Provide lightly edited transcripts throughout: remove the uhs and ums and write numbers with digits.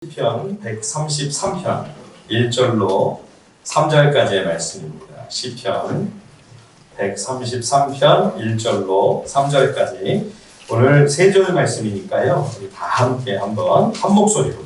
시편 133편 1절로 3절까지의 말씀입니다. 시편 133편 1절로 3절까지 오늘 3절 말씀이니까요. 우리 다 함께 한번 한 목소리로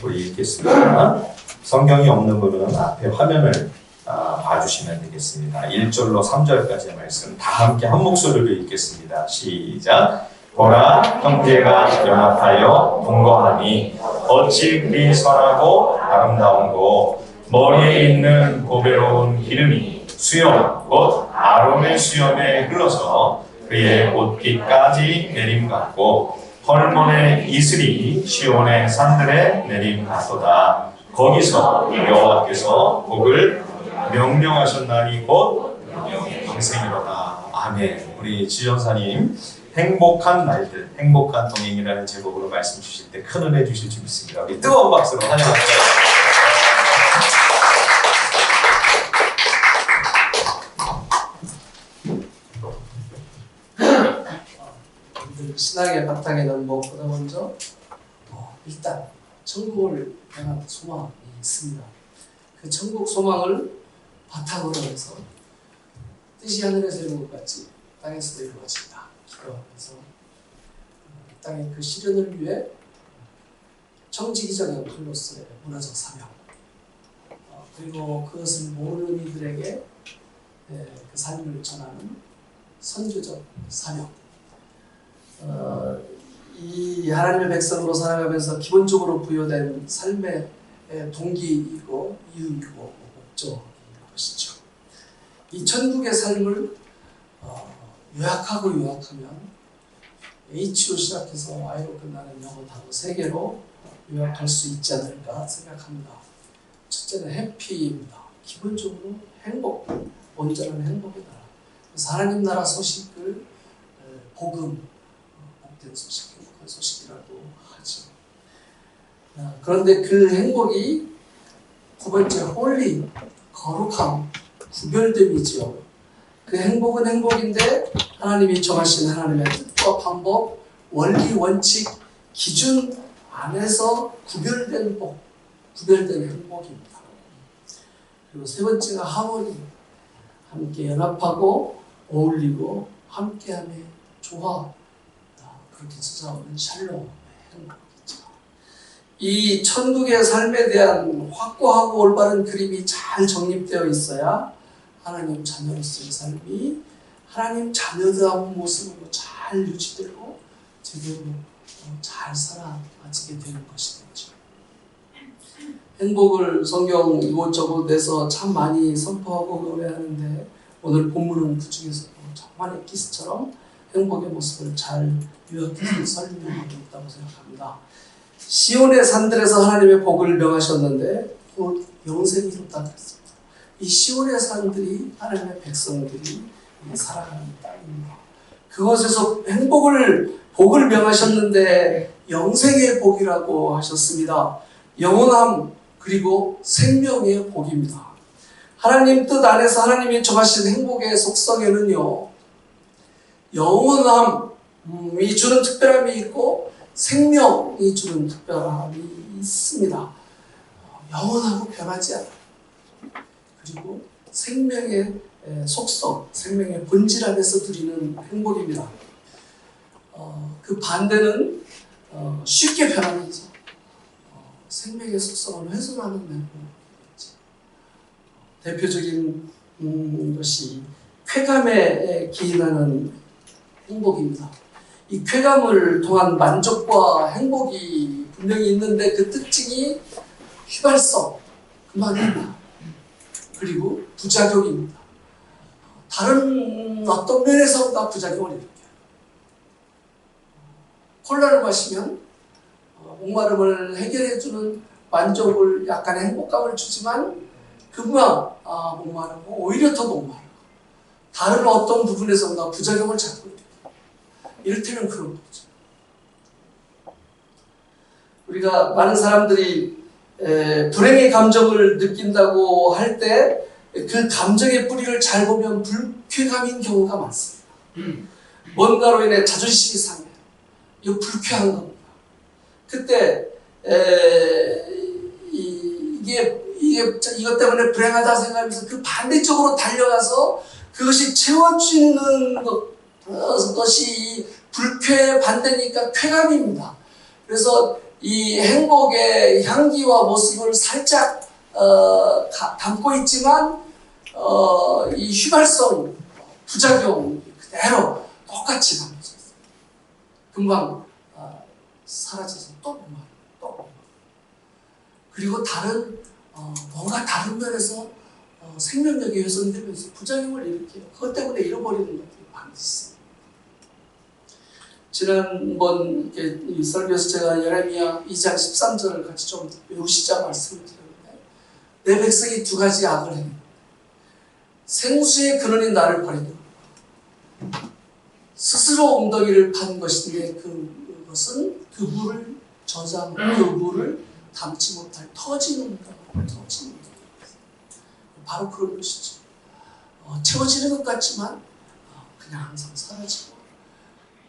우리 읽겠습니다. 성경이 없는 분은 앞에 화면을 봐주시면 되겠습니다. 1절로 3절까지의 말씀 다 함께 한 목소리로 읽겠습니다. 시작! 보라, 형제가 연합하여 동거하니 어찌 그리 선하고 아름다운고 머리에 있는 보배로운 기름이 수염 곧 아론의 수염에 흘러서 그의 옷깃까지 내림 같고 헐몬의 이슬이 시온의 산들에 내림 같도다. 거기서 여호와께서 복을 명령하셨나니 곧 영생이로다. 아멘. 우리 지전사님 행복한 날들, 행복한 동행이라는 제목으로 말씀 주실 때 큰 은혜 주실 줄 믿습니다. 우리 뜨거운 박수로 환영합니다. 신앙의 바탕에는 무엇보다 먼저 일단 천국을 향한 소망이 있습니다. 그 천국 소망을 바탕으로 해서 뜻이 하늘에서 이룬 것 같이 땅에서도 이루어진다. 기도하면서 땅의 그 실현을 위해 청지기적인 칼로스의 문화적 사명 그리고 그것을 모르는 이들에게 그 삶을 전하는 선교적 사명 이 하나님의 백성으로 살아가면서 기본적으로 부여된 삶의 동기이고 이유이고 목적인 것이죠. 이 천국의 삶을 요약하면 H로 시작해서 Y로 끝나는 영어 단어 3개로 요약할 수 있지 않을까 생각합니다. 첫째는 해피입니다. 기본적으로 행복, 온전한 행복이다. 그래서 하나님 나라 소식을 복음, 복된 소식, 행복한 소식이라고 하죠. 그런데 그 행복이 두 번째 홀리, 거룩함, 구별됨이죠. 그 행복은 행복인데 하나님이 정하신 하나님의 뜻과 방법, 원리, 원칙, 기준 안에서 구별된 복, 구별된 행복입니다. 그리고 세 번째가 하모니, 함께 연합하고 어울리고 함께함의 조화, 그렇게 찾아오는 샬롬의 행복이죠. 이 천국의 삶에 대한 확고하고 올바른 그림이 잘 정립되어 있어야 하나님 자녀로서의 삶이 하나님 자녀다운 모습으로 잘 유지되고 제대로 잘 살아가지게 되는 것이겠죠. 행복을 성경 이곳저곳 내서 참 많이 선포하고 노래하는데 오늘 본문은 그 중에서도 정말 엑기스처럼 행복의 모습을 잘 요약해서 설명하고 있다고 생각합니다. 시온의 산들에서 하나님의 복을 명하셨는데 곧 영생이 이뤘다고 했습니다. 이 시온의 산들이 하나님의 백성들이 살아가는 땅입니다. 그곳에서 복을 명하셨는데 영생의 복이라고 하셨습니다. 영원함 그리고 생명의 복입니다. 하나님 뜻 안에서 하나님이 정하신 행복의 속성에는요, 영원함이 주는 특별함이 있고 생명이 주는 특별함이 있습니다. 영원하고 변하지 않아요. 그리고 생명의 속성, 생명의 본질 안에서 드리는 행복입니다. 그 반대는 쉽게 변하면서 생명의 속성을 훼손하는 행복이겠죠. 대표적인 것이 쾌감에 기인하는 행복입니다. 이 쾌감을 통한 만족과 행복이 분명히 있는데 그 특징이 휘발성, 그만입니다. 그리고 부작용입니다. 다른 어떤 면에서보다 부작용을 일으켜요. 콜라를 마시면 목마름을 해결해주는 만족을 약간의 행복감을 주지만 금방 목마르고 오히려 더 목마르고 다른 어떤 부분에서보다 부작용을 잡고 있다. 이를테면 그런 거죠. 우리가 많은 사람들이 불행의 감정을 느낀다고 할 때 그 감정의 뿌리를 잘 보면 불쾌감인 경우가 많습니다. 뭔가로 인해 자존심이 상해요. 이거 불쾌한 겁니다. 그때 이것 때문에 불행하다 생각하면서 그 반대쪽으로 달려가서 그것이 채워지는 것이 불쾌의 반대니까 쾌감입니다. 그래서 이 행복의 향기와 모습을 살짝 담고 있지만 이 휘발성 부작용 그대로 똑같이 담고 있어요. 금방 사라져서 또 또 그리고 다른 뭔가 다른 면에서 생명력이 훼손되면서 부작용을 일으켜요. 그것 때문에 잃어버리는 것들이 많이 있어요. 지난번 이 설교에서 제가 예레미야 2장 13절을 같이 좀 외우시자 말씀을 드렸는데 내 백성이 두 가지 악을 행해 생수의 근원인 나를 버리고 스스로 엉덩이를 판 것인데 그것은 그 물을 저장, 그 물을 담지 못할 터지는 터지는 바로 그런 것이죠. 채워지는 것 같지만 그냥 항상 사라지고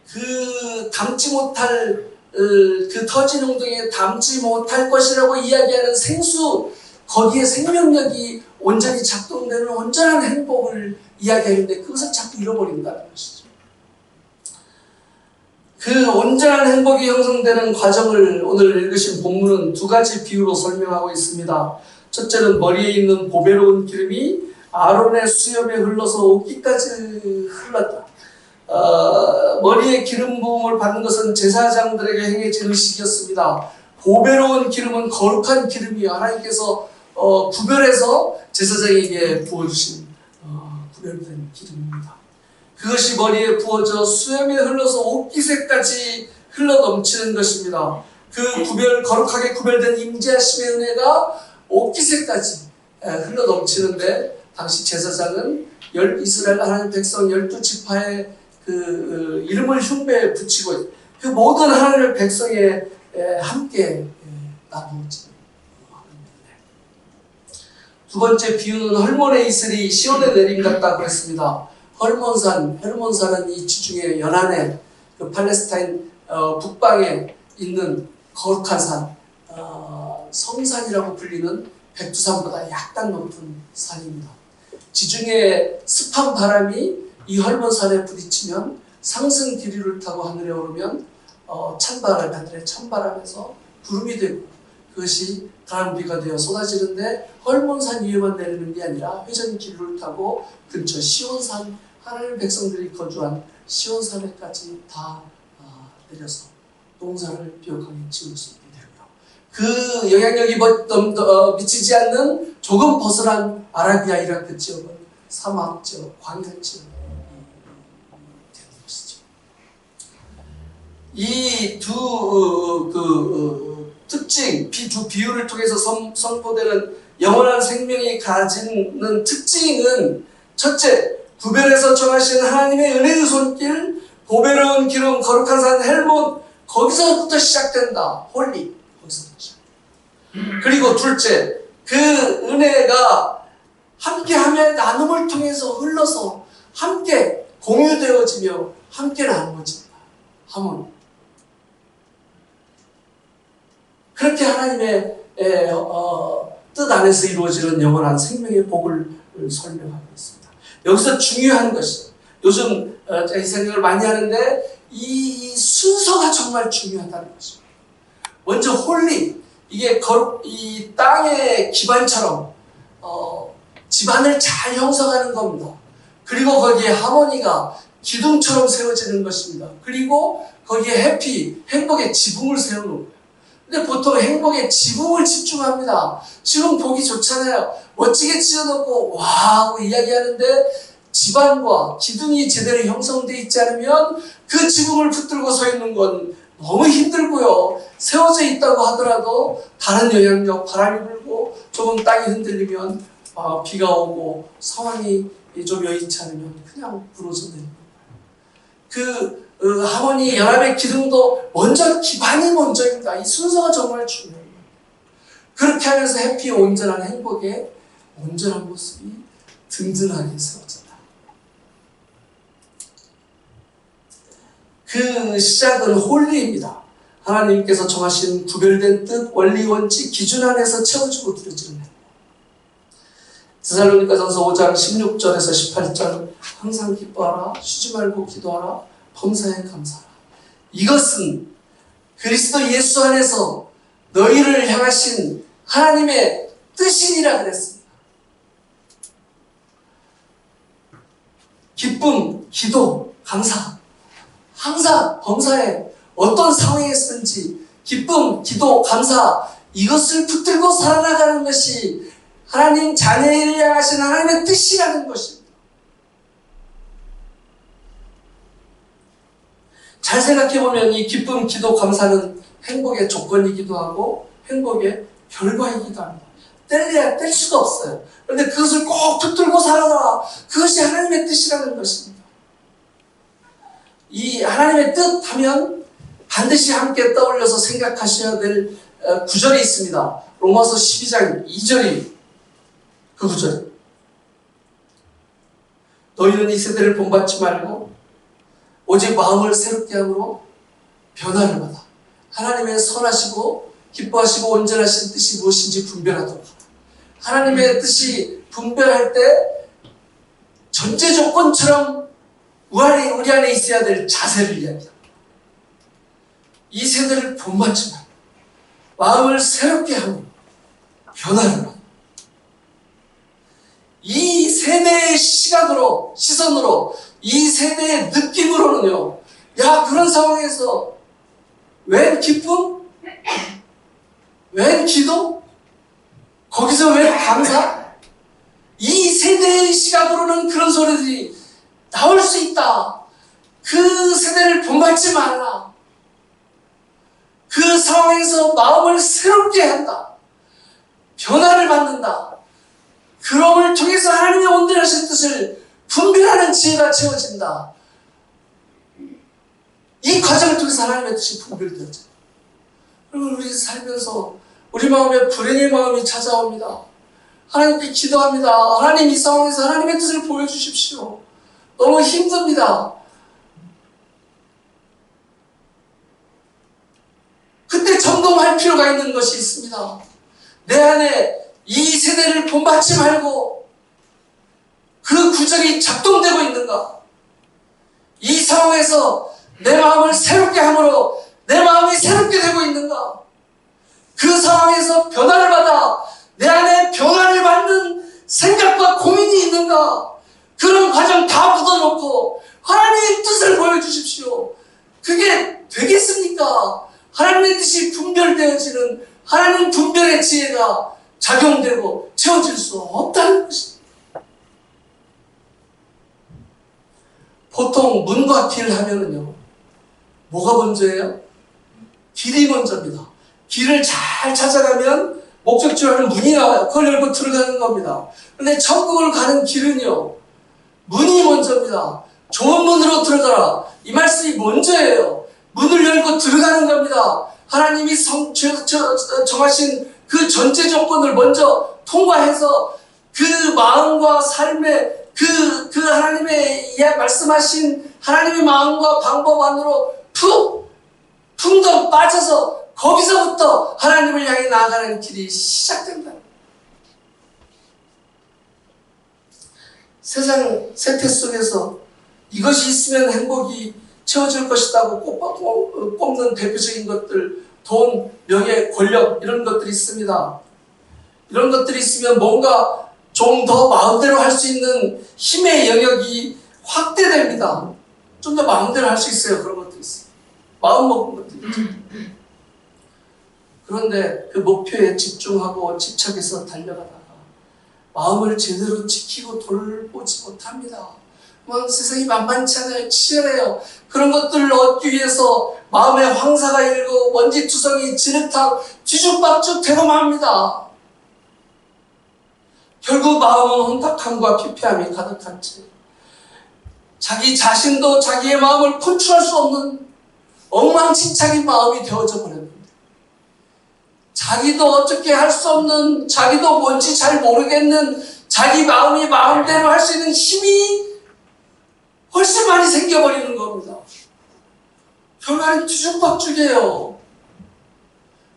그 담지 못할 그 터진 웅덩이에 담지 못할 것이라고 이야기하는 생수 거기에 생명력이 온전히 작동되는 온전한 행복을 이야기하는데 그것을 자꾸 잃어버린다는 것이죠. 그 온전한 행복이 형성되는 과정을 오늘 읽으신 본문은 두 가지 비유로 설명하고 있습니다. 첫째는 머리에 있는 보배로운 기름이 아론의 수염에 흘러서 옷깃까지 흘렀다. 머리에 기름 부음을 받는 것은 제사장들에게 행해진 의식이었습니다. 보배로운 기름은 거룩한 기름이요 하나님께서 구별해서 제사장에게 부어주신 구별된 기름입니다. 그것이 머리에 부어져 수염에 흘러서 옷깃에까지 흘러넘치는 것입니다. 그 거룩하게 구별된 임재하심의 은혜가 옷깃에까지 흘러넘치는데 당시 제사장은 이스라엘 하나님 백성 12지파의 그 이름을 흉배에 붙이고 그 모든 하나님의 백성에 함께 나누어지는 두 번째 비유는 헐몬의 이슬이 시온의 내림 같다고 했습니다. 헤르몬산은 이 지중해 연안에 그 팔레스타인 북방에 있는 거룩한 산 성산이라고 불리는 백두산보다 약간 높은 산입니다. 지중해 습한 바람이 이 헐몬산에 부딪히면 상승 기류를 타고 하늘에 오르면 하늘의 찬바람에서 구름이 되고 그것이 가랑비가 되어 쏟아지는데 헐몬산 위에만 내리는 게 아니라 회전 기류를 타고 근처 시온산 하나님의 백성들이 거주한 시온산에까지 다 내려서 농사를 비옥하게 지을 수 있게 되고요. 그 영향력이 미치지 않는 조금 벗어난 아라비아 이라크 지역은 사막 지역, 광야 지역이 되는 것이죠. 이 두 비유를 통해서 선포되는 영원한 생명이 가지는 특징은 첫째, 구별해서 정하신 하나님의 은혜의 손길, 보배로운 기름, 거룩한 산 헬몬 거기서부터 시작된다. 홀리 거기서부터 시작. 그리고 둘째, 그 은혜가 함께함의 나눔을 통해서 흘러서 함께 공유되어지며 함께 나누어진다. 하모니. 그렇게 하나님의 뜻 안에서 이루어지는 영원한 생명의 복을 설명하고 있습니다. 여기서 중요한 것이 요즘 이 생각을 많이 하는데 이 순서가 정말 중요하다는 것입니다. 먼저 홀리 이게 이 땅의 기반처럼 집안을 잘 형성하는 겁니다. 그리고 거기에 하모니가 기둥처럼 세워지는 것입니다. 그리고 거기에 해피 행복의 지붕을 세우는 거예요. 근데 보통 행복에 지붕을 집중합니다. 지붕 보기 좋잖아요. 멋지게 지어놓고 와 하고 이야기하는데 집안과 기둥이 제대로 형성되어 있지 않으면 그 지붕을 붙들고 서 있는 건 너무 힘들고요. 세워져 있다고 하더라도 다른 영향력, 바람이 불고 조금 땅이 흔들리면 비가 오고 상황이 좀 여의치 않으면 그냥 부러져 내리는 거예요. 하모니 연합의 기둥도 먼저 기반이 먼저입니다. 이 순서가 정말 중요해요. 그렇게 하면서 해피의 온전한 행복의 온전한 모습이 든든하게 세워진다. 그 시작은 홀리입니다. 하나님께서 정하신 구별된 뜻, 원리, 원칙, 기준 안에서 채워주고 드려지는 행복. 데살로니가전서 5장 16절에서 18절 항상 기뻐하라, 쉬지 말고 기도하라, 범사에 감사하라. 이것은 그리스도 예수 안에서 너희를 향하신 하나님의 뜻이니라 그랬습니다. 기쁨, 기도, 감사. 항상 범사에 어떤 상황에 있든지 기쁨, 기도, 감사 이것을 붙들고 살아나가는 것이 하나님 자녀를 향하신 하나님의 뜻이라는 것입니다. 잘 생각해보면 이 기쁨, 기도, 감사는 행복의 조건이기도 하고 행복의 결과이기도 합니다. 뗄래야 뗄 수가 없어요. 그런데 그것을 꼭 붙들고 살아라. 그것이 하나님의 뜻이라는 것입니다. 이 하나님의 뜻 하면 반드시 함께 떠올려서 생각하셔야 될 구절이 있습니다. 로마서 12장 2절이 그 구절. 너희는 이 세대를 본받지 말고 오직 마음을 새롭게 함으로 변화를 받아 하나님의 선하시고 기뻐하시고 온전하신 뜻이 무엇인지 분별하도록 하라. 하나님의 뜻이 분별할 때 전제 조건처럼 우리 안에 있어야 될 자세를 이야기합니다. 이 세대를 본받지 말고 마음을 새롭게 하고 변화를 받아. 이 세대의 시선으로 이 세대의 느낌으로는요, 야, 그런 상황에서 웬 기쁨? 웬 기도? 거기서 웬 감사? 이 세대의 시각으로는 그런 소리들이 나올 수 있다. 그 세대를 본받지 말라. 그 상황에서 마음을 새롭게 한다. 변화를 받는다. 그럼을 통해서 하나님의 온전하신 뜻을 분별하는 지혜가 채워진다. 이 과정을 통해서 하나님의 뜻이 분별되어져요. 그리고 우리 살면서 우리 마음에 불행의 마음이 찾아옵니다. 하나님께 기도합니다. 하나님 이 상황에서 하나님의 뜻을 보여주십시오. 너무 힘듭니다. 그때 점검할 필요가 있는 것이 있습니다. 내 안에 이 세대를 본받지 말고 그 구절이 작동되고 있는가? 이 상황에서 내 마음을 새롭게 함으로 내 마음이 새롭게 되고 있는가? 그 상황에서 변화를 받아 내 안에 변화를 받는 생각과 고민이 있는가? 그런 과정 다 묻어놓고 하나님의 뜻을 보여주십시오. 그게 되겠습니까? 하나님의 뜻이 분별되어지는 하나님 분별의 지혜가 작용되고 채워질 수 없다는 것입니다. 보통 문과 길 하면은요, 뭐가 먼저예요? 길이 먼저입니다. 길을 잘 찾아가면 목적지로 하는 문이 나와요. 그걸 열고 들어가는 겁니다. 그런데 천국을 가는 길은요, 문이 먼저입니다. 좋은 문으로 들어가라. 이 말씀이 먼저예요. 문을 열고 들어가는 겁니다. 하나님이 정하신 그 전제 조건을 먼저 통과해서 그 마음과 삶의 그 하나님의 말씀하신 하나님의 마음과 방법 안으로 풍덩 빠져서 거기서부터 하나님을 향해 나아가는 길이 시작된다. 세상 세태 속에서 이것이 있으면 행복이 채워질 것이라고 꼽는 대표적인 것들, 돈, 명예, 권력 이런 것들이 있습니다. 이런 것들이 있으면 뭔가 좀 더 마음대로 할 수 있는 힘의 영역이 확대됩니다. 좀 더 마음대로 할 수 있어요. 그런 것들이 있어요. 마음 먹은 것들이 있죠. 그런데 그 목표에 집중하고 집착해서 달려가다가 마음을 제대로 지키고 돌보지 못합니다. 세상이 만만치 않아요. 치열해요. 그런 것들을 얻기 위해서 마음에 황사가 일고 먼지투성이 진흙탕 뒤죽박죽 되고 맙니다. 결국 마음은 혼탁함과 피폐함이 가득한 채 자기 자신도 자기의 마음을 컨트롤할 수 없는 엉망진창인 마음이 되어져 버렸는데, 자기도 어떻게 할 수 없는, 자기도 뭔지 잘 모르겠는 자기 마음이 마음대로 할 수 있는 힘이 훨씬 많이 생겨버리는 겁니다. 결과는 뒤죽박죽이에요.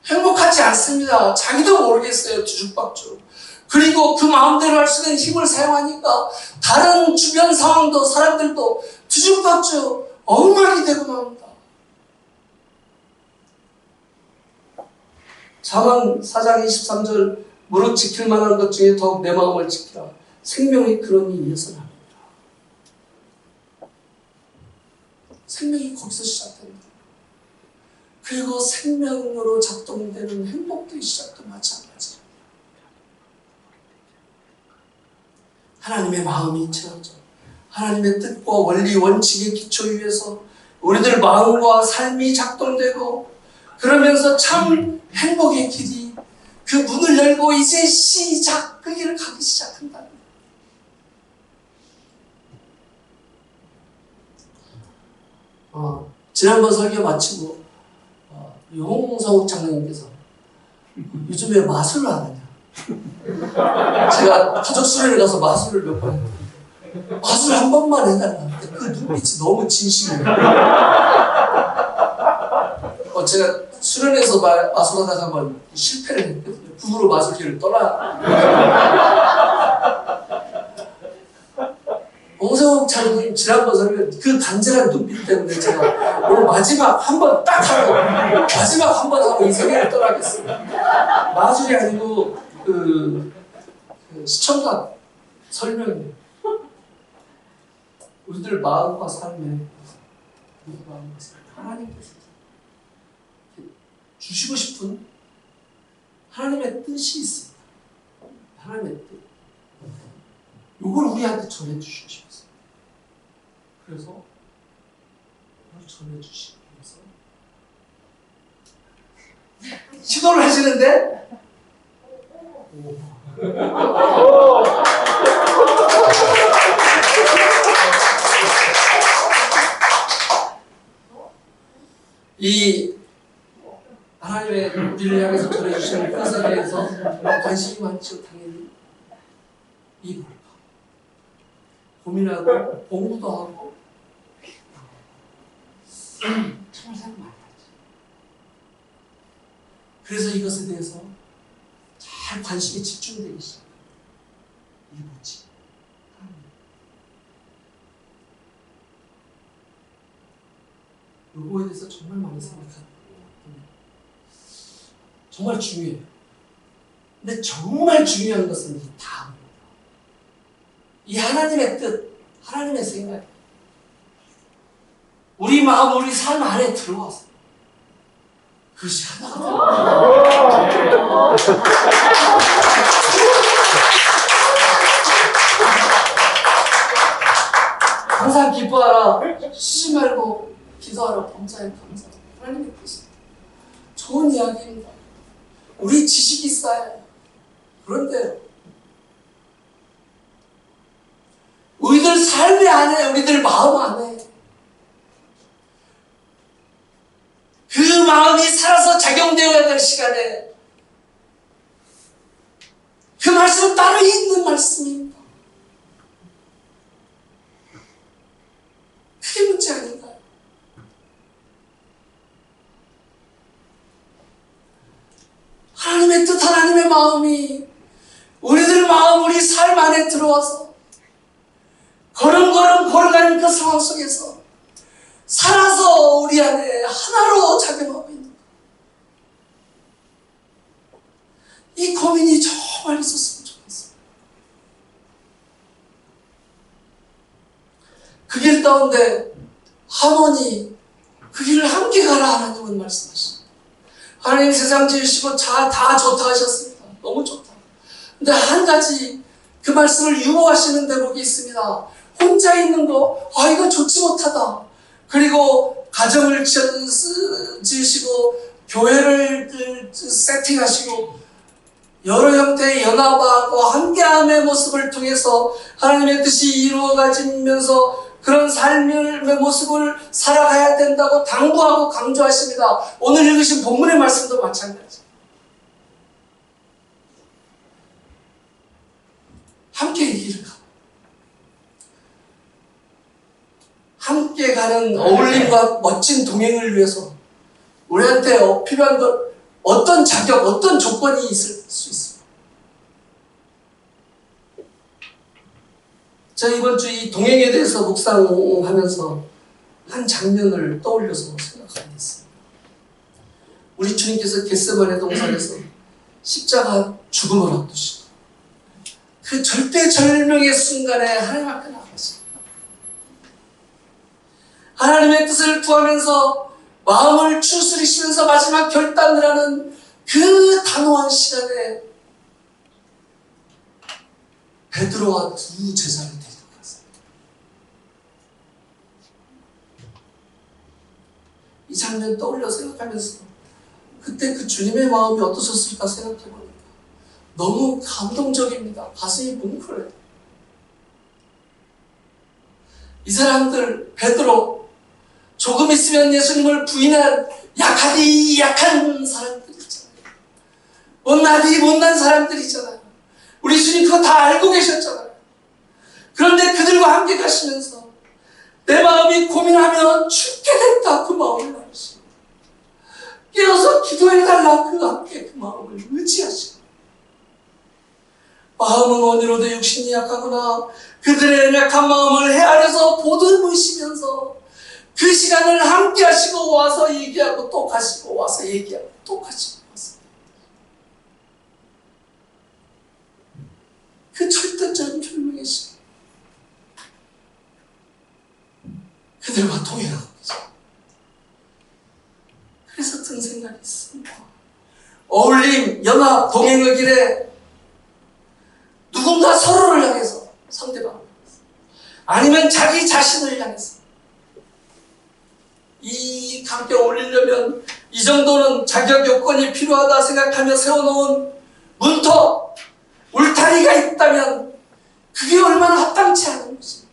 행복하지 않습니다. 자기도 모르겠어요. 뒤죽박죽. 그리고 그 마음대로 할 수 있는 힘을 사용하니까 다른 주변 상황도 사람들도 뒤죽박죽 엉망이 되고 맙니다. 잠언 4장 23절 무릇 지킬 만한 것 중에 더욱 내 마음을 지키라. 생명이 그러니 위해서는 합니다. 생명이 거기서 시작됩니다. 그리고 생명으로 작동되는 행복도 시작도 마찬가지입니다. 하나님의 마음이 채워져 하나님의 뜻과 원리 원칙의 기초 위에서 우리들 마음과 삶이 작동되고 그러면서 참 행복의 길이 그 문을 열고 이제 시작 그 길을 가기 시작한다. 지난번 설교 마치고 용성욱 장로님께서 요즘에 마술을 하느냐? 제가 가족 수련회 가서 마술을 몇 번 했거든요. 마술 한 번만 해달라. 그 눈빛이 너무 진심이에요. 제가 수련회에서 마술하다가 한번 실패를 했거든요. 그 후로 마술길을 떠나. 홍성욱 장로님 지난번 설교 그 간절한 눈빛 때문에 제가 오늘 마지막 한 번 딱 하고 마지막 한 번 하고 이 세계를 떠나겠습니다. 마술이 아니고 그 시청각 설명이에요. 우리들 마음과 삶에 하나님께서 주시고 싶은 하나님의 뜻이 있습니다. 하나님의 뜻. 이걸 우리한테 전해주시고 싶어요. 그래서 이걸 전해주시기 위해서 시도를 하시는데 이 하나님의 우리를 향해서 전해주시는 뜻에 대해서 관심이 많죠. 당연히 이 뭘까? 고민하고 공부도 하고 정말 생각 많이 하죠. 그래서 이것에 대해서 잘 관심이 집중되기 시작해요. 이게 뭐지? 요거에 대해서 정말 많이 생각하고 정말 중요해요. 근데 정말 중요한 것은 이 다음입니다. 이 하나님의 뜻, 하나님의 생각, 우리 마음, 우리 삶 안에 들어와서 그것이 하나가 됩니다. 항상 기뻐하라, 쉬지 말고 기도하라, 범사에 감사하라. 하나님의 뜻이 좋은 이야기입니다. 우리 지식이 쌓여요. 그런데 우리들 삶의 안에, 우리들 마음 안에 그 마음이 살아서 작용되어야 될 시간에 그 말씀은 따로 있는 말씀입니다. 그게 문제 아닌가요? 하나님의 뜻, 하나님의 마음이 우리들 마음, 우리 삶 안에 들어와서 걸음걸음 걸어가는 그 상황 속에서 살아서 우리 안에 하나로 작용하고 있는 것. 이 고민이 정말 있었으면 좋겠습니다. 그 길 가운데 하모니 그 길을 함께 가라 하나님은 말씀하십니다. 하나님 세상 지으시고 다 좋다 하셨습니다. 너무 좋다. 근데 한 가지 그 말씀을 유보하시는 대목이 있습니다. 혼자 있는 거, 이거 좋지 못하다. 그리고 가정을 지으시고 교회를 세팅하시고 여러 형태의 연합하고 함께함의 모습을 통해서 하나님의 뜻이 이루어가지면서 그런 삶의 모습을 살아가야 된다고 당부하고 강조하십니다. 오늘 읽으신 본문의 말씀도 마찬가지. 함께 이 길을 가. 함께 가는 어울림과 멋진 동행을 위해서 우리한테 필요한 것 어떤 자격, 어떤 조건이 있을 수 있습니다. 제가 이번 주 이 동행에 대해서 묵상하면서 한 장면을 떠올려서 생각하게 됐습니다. 우리 주님께서 겟세마네 동산에서 십자가 죽음을 앞두시고 그 절대절명의 순간에 하나님 앞에 나가십니다. 하나님의 뜻을 구하면서 마음을 추스리시면서 마지막 결단을 하는 그 단호한 시간에 베드로와 두 제자를 데리고 갔습니다. 이 장면 떠올려 생각하면서 그때 그 주님의 마음이 어떠셨을까 생각해보니까 너무 감동적입니다. 가슴이 뭉클해요. 이 사람들 베드로 조금 있으면 예수님을 부인할 약한 사람들 있잖아요. 못난 사람들이잖아요. 우리 주님 그거 다 알고 계셨잖아요. 그런데 그들과 함께 가시면서 내 마음이 고민하면 죽게 됐다 그 마음을 나누시고 깨어서 기도해달라 그 함께 그 마음을 의지하시고 마음은 원이로도 육신이 약하구나 그들의 약한 마음을 헤아려서 보듬으시면서 그 시간을 함께 하시고 와서 얘기하고 또 가시고 와서 얘기하고 또 가시고 와서 그 절대적인 절명의 시간 그들과 동행하고 계세요. 그래서 든 생각이 있습니다. 어울림, 연합, 동행의 길에 누군가 서로를 향해서 상대방을 향해서 아니면 자기 자신을 향해서 이 함께 어울리려면 이 정도는 자격 요건이 필요하다 생각하며 세워놓은 문턱, 울타리가 있다면 그게 얼마나 합당치 않은 것입니다.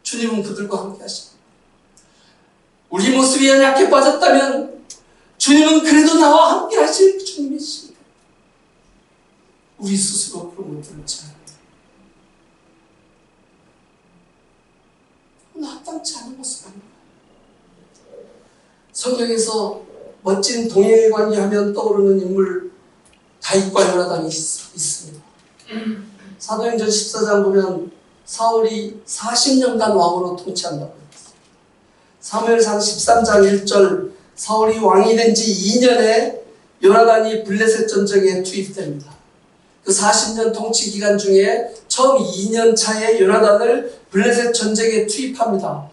주님은 그들과 함께 하십니다. 우리 모습이 연약해 빠졌다면 주님은 그래도 나와 함께 하실 주님이십니다. 우리 스스로 그런 것들을 잘 합당치 않은 모습 아닙니다. 성경에서 멋진 동행의 관계하면 떠오르는 인물 다윗과 요나단이 있습니다. 사도행전 14장 보면 사울이 40년간 왕으로 통치한다고 했습니다. 사무엘상 13장 1절 사울이 왕이 된 지 2년에 요나단이 블레셋 전쟁에 투입됩니다. 그 40년 통치 기간 중에 처음 2년 차에 요나단을 블레셋 전쟁에 투입합니다.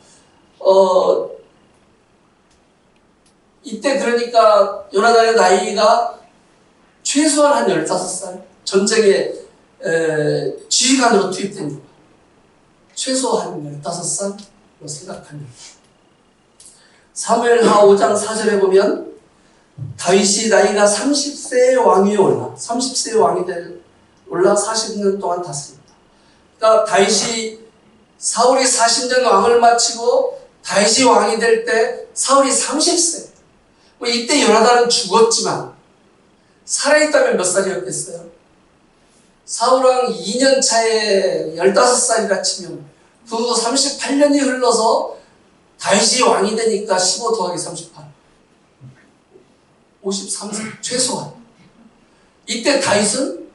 이때 그러니까 요나단의 나이가 최소한 한 15살 전쟁에 지휘관으로 투입됩니다. 최소한 15살로 생각합니다. 사무엘하 5장 4절에 보면 다윗이 나이가 30세의 왕위에 올라 30세의 왕이 올라 40년 동안 다스립니다. 그러니까 다윗이 사울이 40년 왕을 마치고 다윗이 왕이 될 때 사울이 30세. 이때 요나단은 죽었지만 살아있다면 몇 살이었겠어요? 사울왕 2년 차에 15살이라 치면 그 후 38년이 흘러서 다윗이 왕이 되니까 15 더하기 38 53세 최소한. 이때 다윗은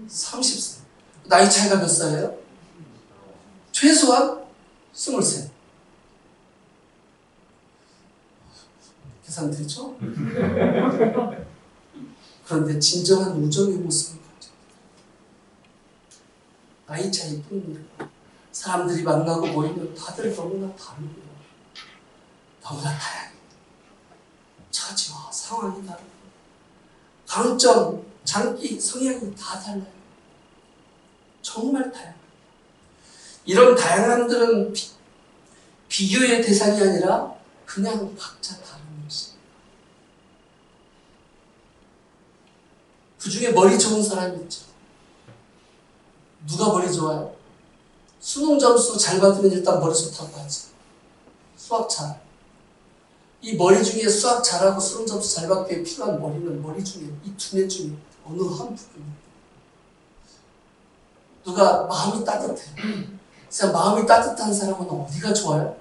30세. 나이 차이가 몇 살이에요? 최소한 23. 계산 되죠? 그런데 진정한 우정의 모습을 가져. 나이 차이뿐입니다. 사람들이 만나고 모이면 다들 너무나 다르고요. 너무나 다양해요. 처지와 상황이 다르고 강점, 장기, 성향이 다 달라요. 정말 다양해요. 이런 다양함들은 비교의 대상이 아니라 그냥 각자 다른 것입니다. 그 중에 머리 좋은 사람이 있죠. 누가 머리 좋아요? 수능 점수 잘 받으면 일단 머리 좋다고 하죠. 수학 잘. 이 머리 중에 수학 잘하고 수능 점수 잘 받기에 필요한 머리는 머리 중에 이 두뇌 중에 어느 한 부분입니다. 누가 마음이 따뜻해요. 그래서 마음이 따뜻한 사람은 어디가 좋아요?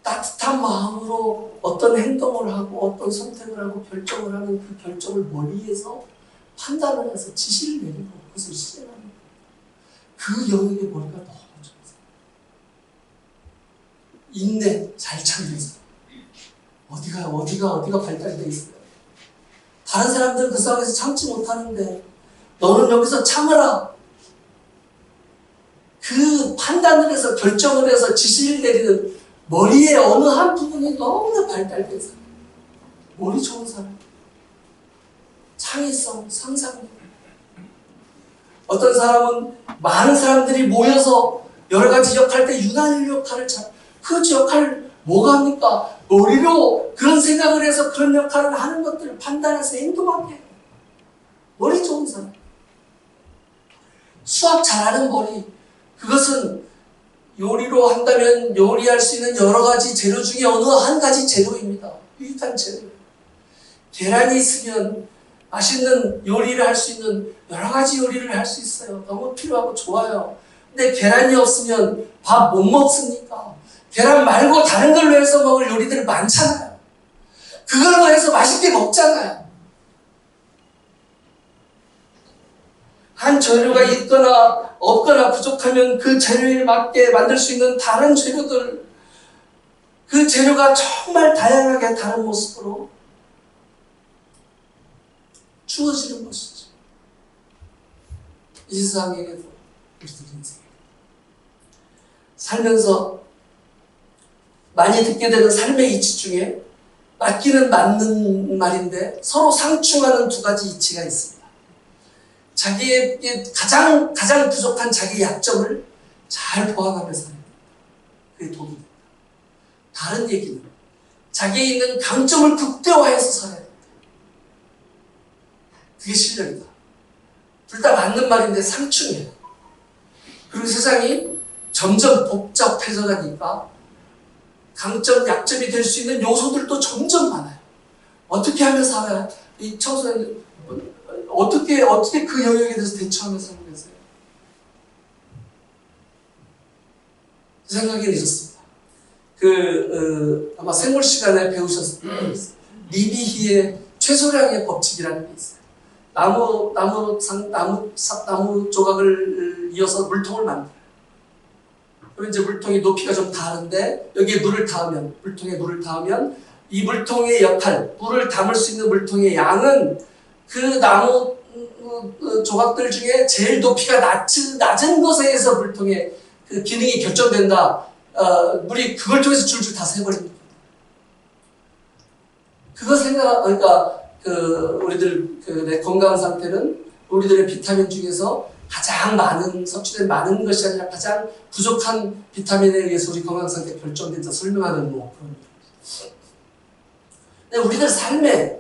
따뜻한 마음으로 어떤 행동을 하고 어떤 선택을 하고 결정을 하는 그 결정을 머리에서 판단을 해서 지시를 내리고 그것을 실행하는 거예요. 그 영역의 머리가 너무 좋아서 인내 잘 참는 사람 어디가 발달되어 있어요. 다른 사람들은 그 상황에서 참지 못하는데 너는 여기서 참으라. 그 판단을 해서 결정을 해서 지시를 내리는 머리의 어느 한 부분이 너무나 발달된 사람. 머리 좋은 사람. 창의성, 상상력. 어떤 사람은 많은 사람들이 모여서 여러 가지 역할 때 유난히 역할을 그 역할을 뭐가 합니까? 머리로 그런 생각을 해서 그런 역할을 하는 것들을 판단해서 행동하게 해요. 머리 좋은 사람. 수학 잘하는 머리. 그것은 요리로 한다면 요리할 수 있는 여러 가지 재료 중에 어느 한 가지 재료입니다. 유익한 재료. 계란이 있으면 맛있는 요리를 할 수 있는 여러 가지 요리를 할 수 있어요. 너무 필요하고 좋아요. 근데 계란이 없으면 밥 못 먹습니까? 계란 말고 다른 걸로 해서 먹을 요리들 많잖아요. 그걸로 해서 맛있게 먹잖아요. 한 재료가 있거나 없거나 부족하면 그 재료에 맞게 만들 수 있는 다른 재료들, 그 재료가 정말 다양하게 다른 모습으로 주어지는 것이죠. 이 세상에게도 우리들 인생에 살면서 많이 듣게 되는 삶의 이치 중에 맞기는 맞는 말인데 서로 상충하는 두 가지 이치가 있습니다. 자기의 가장 부족한 자기 약점을 잘 보완하면서 하는 겁니다. 그게 독이 됩니다. 다른 얘기는 자기에 있는 강점을 극대화해서 살아야 됩니다. 그게 실력이다. 둘 다 맞는 말인데 상충이에요. 그리고 세상이 점점 복잡해져 가니까 강점, 약점이 될 수 있는 요소들도 점점 많아요. 어떻게 하면 살아요? 이 청소년 어떻게 그 영역에 대해서 대처하면서 살고 계세요? 생각에는 이렇습니다. 아마 생물 시간에 배우셨을 거예요. 니비히의 최소량의 법칙이라는 게 있어요. 나무 조각을 이어서 물통을 만들어요. 그럼 이제 물통이 높이가 좀 다른데 여기에 물통에 물을 닿으면 이 물통의 역할, 물을 담을 수 있는 물통의 양은 그 나무 조각들 중에 제일 높이가 낮은 것에 의해서 물통의 그 기능이 결정된다. 물이 그걸 통해서 줄줄 다 새버립니다. 그러니까 우리들 내 건강한 상태는 우리들의 비타민 중에서 가장 많은 섭취된 많은 것이 아니라 가장 부족한 비타민에 의해서 우리 건강 상태 결정된다 설명하는 그런. 근데 우리들 삶에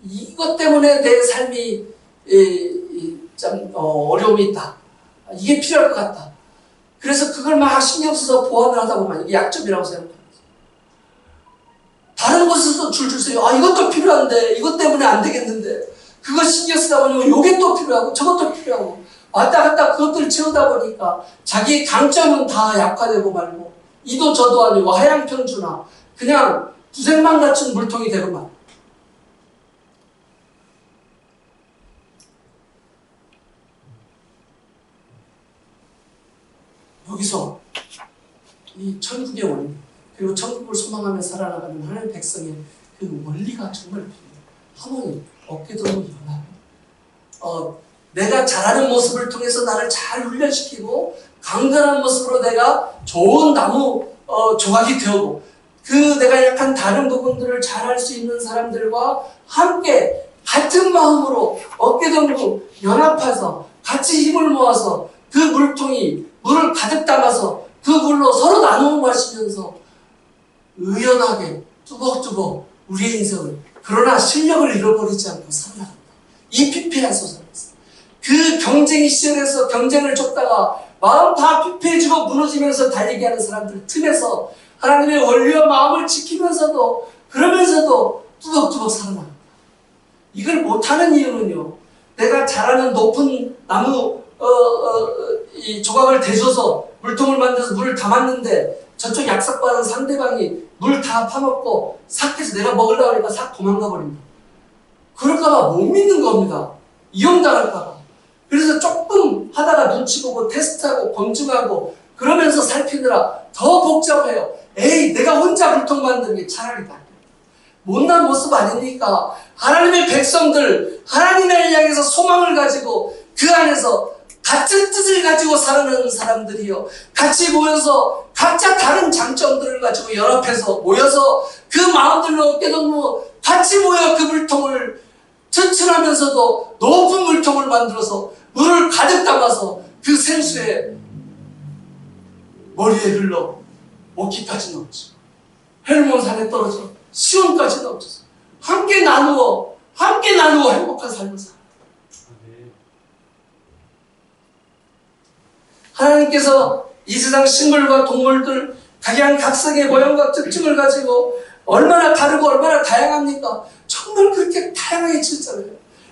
이것 때문에 내 삶이 참 어려움이 있다. 이게 필요할 것 같다. 그래서 그걸 막 신경 써서 보완을 하다 보면 이게 약점이라고 생각합니다. 다른 곳에서도 줄줄 써요. 이것도 필요한데 이것 때문에 안 되겠는데 그거 신경 쓰다 보면 이게 또 필요하고 저것도 필요하고 왔다 갔다 그것들을 채우다 보니까 자기의 강점은 다 약화되고 말고 이도 저도 아니고 하향평준화 그냥 두생만 갖춘 물통이 되고만. 여기서 이 천국의 원리 그리고 천국을 소망하며 살아나가는 하나님의 백성의 그 원리가 정말 필요해요. 하모니, 어깨도 연합. 내가 잘하는 모습을 통해서 나를 잘 훈련시키고 강건한 모습으로 내가 좋은 나무 조각이 되고 내가 약한 다른 부분들을 잘할 수 있는 사람들과 함께 같은 마음으로 어깨동무 연합해서 같이 힘을 모아서 그 물통이 물을 가득 담아서 그 물로 서로 나누어 마시면서 의연하게 뚜벅뚜벅 우리의 인생을 그러나 실력을 잃어버리지 않고 살아갑니다. 이 피폐한 소설에서 그 경쟁 시절에서 경쟁을 쫓다가 마음 다 피폐해지고 무너지면서 달리게 하는 사람들 틈에서 하나님의 원리와 마음을 지키면서도 그러면서도 뚜벅뚜벅 살아납니다. 이걸 못하는 이유는요. 내가 잘하는 높은 나무 이 조각을 대줘서 물통을 만들어서 물을 담았는데 저쪽 약속받은 상대방이 물 다 파먹고 삭 해서 내가 먹으려고 하니까 삭 도망가 버립니다. 그럴까봐 못 믿는 겁니다. 이용당할까봐. 그래서 조금 하다가 눈치 보고 테스트하고 검증하고 그러면서 살피느라 더 복잡해요. 에이, 내가 혼자 불통 만드는 게 차라리 낫다. 못난 모습 아닙니까? 하나님의 백성들, 하나님을 향해서 소망을 가지고 그 안에서 같은 뜻을 가지고 살아가는 사람들이요. 같이 모여서 각자 다른 장점들을 가지고 연합해서 모여서 그 마음들로 어깨동무 같이 모여 그 물통을 튼튼하면서도 높은 물통을 만들어서 물을 가득 담아서 그 생수에 머리에 흘러 목기까지 넘쳐 헬몬산에 떨어져 시온까지 넘쳐서 함께 나누어 행복한 삶을 살아. 하나님께서 이 세상 식물과 동물들 각양각색의 모양과 특징을 가지고 얼마나 다르고 얼마나 다양합니까? 정말 그렇게 다양하게 지었잖아요.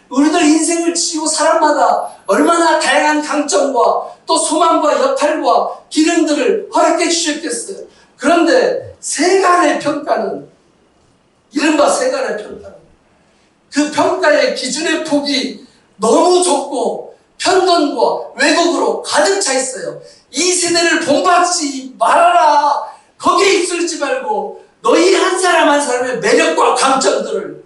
우리들 인생을 지고 사람마다 얼마나 다양한 강점과 또 소망과 역할과 기능들을 허락해 주셨겠어요. 그런데 세간의 평가는, 이른바 세간의 평가는 그 평가의 기준의 폭이 너무 좁고 편견과 왜곡으로 가득 차 있어요. 이 세대를 본받지 말아라. 거기에 입술지 말고 너희 한 사람 한 사람의 매력과 강점들을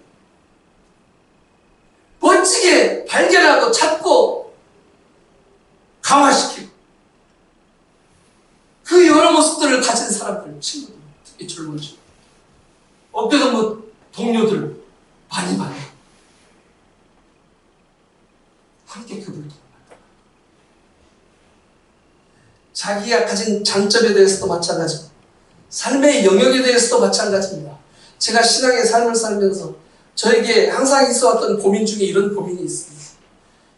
멋지게 발견하고 찾고 강화시키고 그 여러 모습들을 가진 사람들, 친구들, 특히 젊은 친구, 어깨동무 동료들 많이 만나 함께 그분을 자기가 가진 장점에 대해서도 마찬가지고 삶의 영역에 대해서도 마찬가지입니다. 제가 신앙의 삶을 살면서 저에게 항상 있어왔던 고민 중에 이런 고민이 있습니다.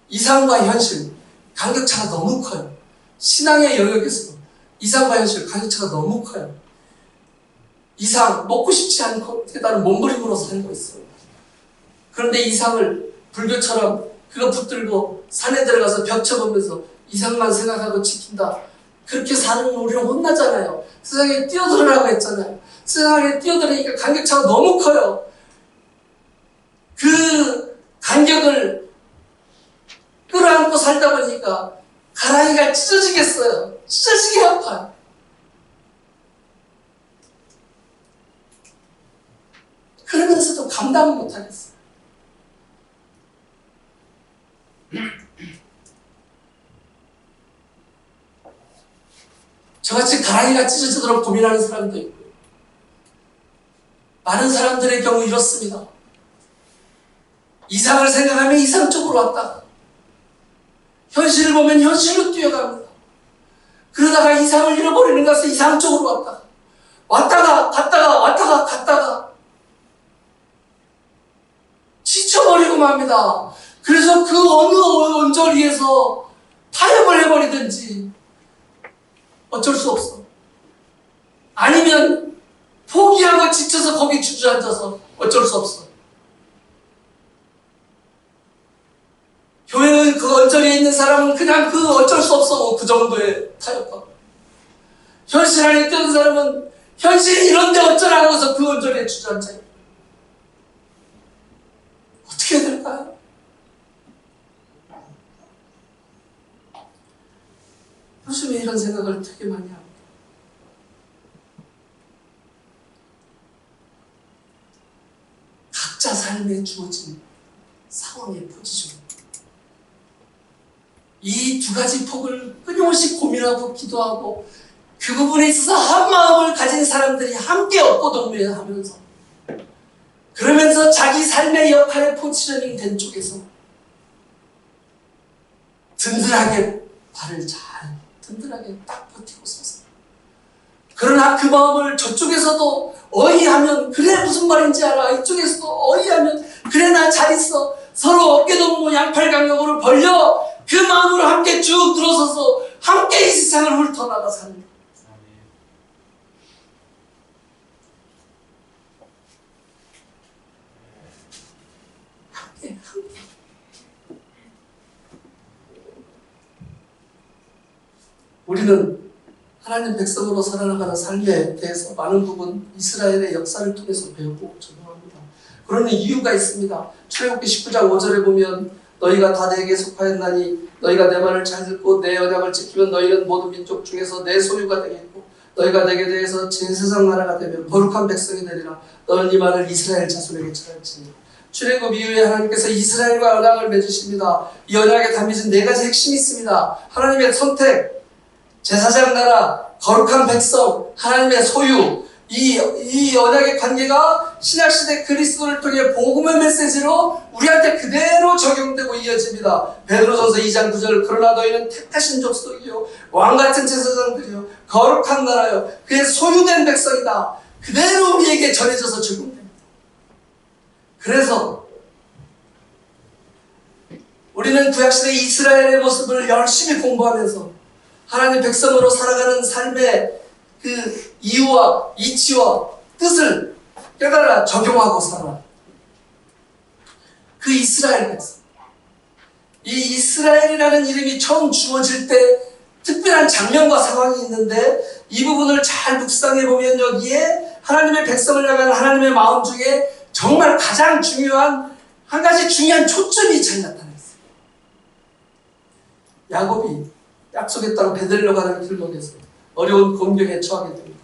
이상과 현실, 간격차가 너무 커요. 신앙의 영역에서도 이상과 현실, 간격차가 너무 커요. 이상, 먹고 싶지 않고 나는 몸부림으로 살고 있어요. 그런데 이상을 불교처럼 그거 붙들고 산에 들어가서 벽 쳐보면서 이상만 생각하고 지킨다. 그렇게 사는 우리는 혼나잖아요. 세상에 뛰어들으라고 했잖아요. 세상에 뛰어들으니까 간격차가 너무 커요. 그 간격을 끌어안고 살다 보니까 가랑이가 찢어지겠어요. 찢어지게 아파요. 그러면서도 감당을 못하겠어요. 저같이 가랑이가 찢어지도록 고민하는 사람도 있고요. 많은 사람들의 경우 이렇습니다. 이상을 생각하면 이상 쪽으로 왔다가 현실을 보면 현실로 뛰어갑니다. 그러다가 이상을 잃어버리는 것은 이상 쪽으로 왔다가 갔다가 지쳐버리고 맙니다. 그래서 그 어느 언저리에서 타협을 해버리든지 어쩔 수 없어. 아니면 포기하고 지쳐서 거기 주저앉아서 어쩔 수 없어. 교회의 그 언저리에 있는 사람은 그냥 그 어쩔 수 없어. 그 정도의 타협하고. 현실 안에 뜨는 사람은 현실이 이런데 어쩌라고 해서 그 언저리에 주저앉아요. 어떻게 해야 될까요? 요즘에 이런 생각을 되게 많이 합니다. 각자 삶에 주어진 상황의 포지션, 이 두 가지 폭을 끊임없이 고민하고 기도하고 그 부분에 있어서 한 마음을 가진 사람들이 함께 얻고동면하면서 그러면서 자기 삶의 역할의 포지셔닝 된 쪽에서 든든하게 발을 든든하게 딱 버티고 서서 그러나 그 마음을 저쪽에서도 어이하면 그래 무슨 말인지 알아. 이쪽에서도 어이하면 그래 나 잘 있어. 서로 어깨동무 양팔강력으로 벌려 그 마음으로 함께 쭉 들어서서 함께 이 세상을 훑어나가 사는 거예요. 함께. 우리는 하나님 백성으로 살아나가는 삶에 대해서 많은 부분 이스라엘의 역사를 통해서 배우고 적용합니다. 그런 이유가 있습니다. 출애굽기 19장 5절에 보면 너희가 다 내게 속하였나니 너희가 내 말을 잘 듣고 내 언약을 지키면 너희는 모든 민족 중에서 내 소유가 되겠고 너희가 내게 대해서 제사장 나라가 되며 거룩한 백성이 되리라. 너는 이 말을 이스라엘 자손에게 전할지니. 출애굽 이후에 하나님께서 이스라엘과 언약을 맺으십니다. 이 언약에 담겨진 네 가지 핵심이 있습니다. 하나님의 선택, 제사장 나라, 거룩한 백성, 하나님의 소유. 이 언약의 관계가 신약시대 그리스도를 통해 복음의 메시지로 우리한테 그대로 적용되고 이어집니다. 베드로전서 2장 9절 그러나 너희는 택하신 족속이요 왕같은 제사장들이요 거룩한 나라요 그의 소유된 백성이다. 그대로 우리에게 전해져서 적용됩니다. 그래서 우리는 구약시대 이스라엘의 모습을 열심히 공부하면서 하나님 백성으로 살아가는 삶의 그 이유와 이치와 뜻을 깨달아 적용하고 살아. 그 이스라엘 백성. 이 이스라엘이라는 이름이 처음 주어질 때 특별한 장면과 상황이 있는데 이 부분을 잘 묵상해 보면 여기에 하나님의 백성을 향한 하나님의 마음 중에 정말 가장 중요한 한 가지 중요한 초점이 잘 나타나 있어요. 야곱이 약속의 땅 베들레로 가는 길목에서 어려운 곤경에 처하게 됩니다.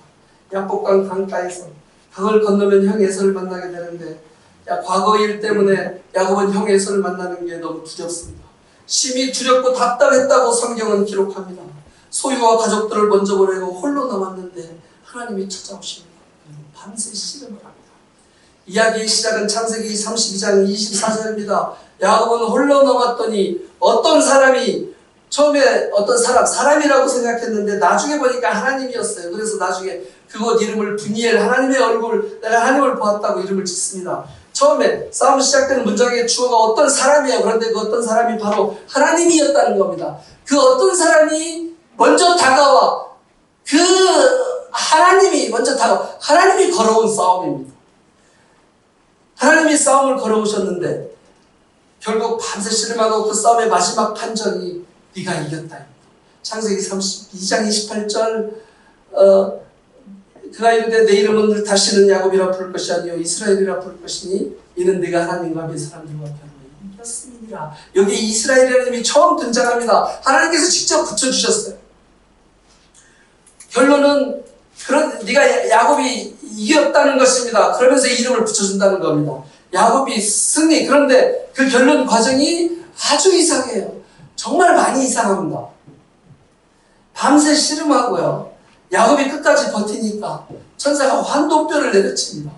야복강 강가에서 강을 건너면 형 에서를 만나게 되는데 과거 일 때문에 야곱은 형 에서를 만나는 게 너무 두렵습니다. 심히 두렵고 답답했다고 성경은 기록합니다. 소유와 가족들을 먼저 보내고 홀로 남았는데 하나님이 찾아오십니다. 밤새 씨름을 합니다. 이야기의 시작은 창세기 32장 24절입니다. 야곱은 홀로 남았더니 어떤 사람이 처음에 어떤 사람이라고 생각했는데 나중에 보니까 하나님이었어요. 그래서 나중에 그곳 이름을 브니엘 하나님의 얼굴 내가 하나님을 보았다고 이름을 짓습니다. 처음에 싸움 시작되는 문장의 주어가 어떤 사람이에요. 그런데 그 어떤 사람이 바로 하나님이었다는 겁니다. 그 어떤 사람이 먼저 다가와 그 하나님이 먼저 다가와 하나님이 걸어온 싸움입니다. 하나님이 싸움을 걸어오셨는데 결국 밤새 씨름하고 그 싸움의 마지막 판정이 네가 이겼다. 창세기 32장 28절 그가 이르되 내 이름은 다시는 야곱이라 부를 것이 아니요 이스라엘이라 부를 것이니 이는 네가 하나님과 네 사람들과 결로 이겼음이니라. 여기 이스라엘이라는 이름이 처음 등장합니다. 하나님께서 직접 붙여주셨어요. 결론은 그런 네가 야곱이 이겼다는 것입니다. 그러면서 이름을 붙여준다는 겁니다. 야곱이 승리. 그런데 그 결론 과정이 아주 이상해요. 정말 많이 이상합니다. 밤새 씨름하고요. 야곱이 끝까지 버티니까 천사가 환도뼈를 내려칩니다.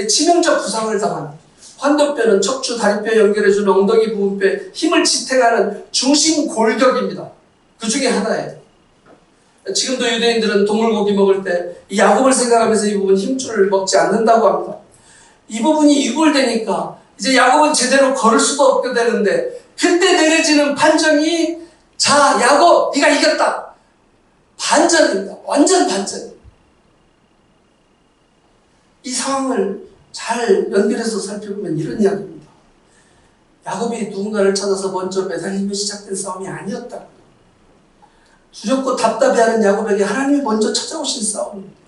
치명적 부상을 당한 환도뼈는 척추, 다리뼈 연결해주는 엉덩이 부분뼈에 힘을 지탱하는 중심 골격입니다. 그 중에 하나예요. 지금도 유대인들은 동물고기 먹을 때 이 야곱을 생각하면서 이 부분 힘줄을 먹지 않는다고 합니다. 이 부분이 유골되니까 이제 야곱은 제대로 걸을 수도 없게 되는데 그때 내려지는 판정이 자 야곱 네가 이겼다. 반전입니다. 완전 반전. 이 상황을 잘 연결해서 살펴보면 이런 이야기입니다. 야곱이 누군가를 찾아서 먼저 매달리며 시작된 싸움이 아니었다. 두렵고 답답해하는 야곱에게 하나님이 먼저 찾아오신 싸움입니다.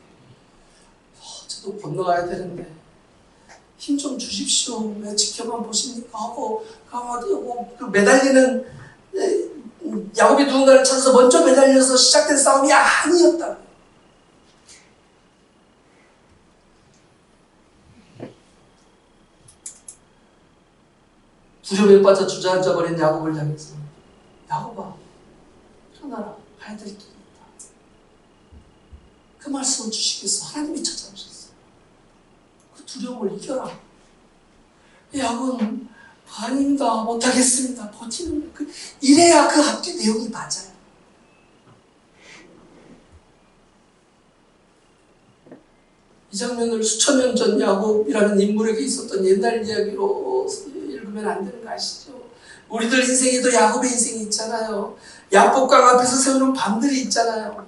저도 건너가야 되는데 힘 좀 주십시오. 왜 지켜만 보십니까? 하고 그 매달리는 야곱이 누군가를 찾아서 먼저 매달려서 시작된 싸움이 아니었다. 두려움에 빠져 주저앉아버린 야곱을 향해서 야곱아 일어나라. 가야 될 길이 있다. 그 말씀을 주시겠어. 하나님이 찾아오셨어. 그 두려움을 이겨라. 야곱은 아닙니다. 못하겠습니다. 버티는 이래야 그 앞뒤 내용이 맞아요. 이 장면을 수천 년 전 야곱이라는 인물에게 있었던 옛날 이야기로 읽으면 안 되는 거 아시죠? 우리들 인생에도 야곱의 인생이 있잖아요. 야복강 앞에서 세우는 밤들이 있잖아요.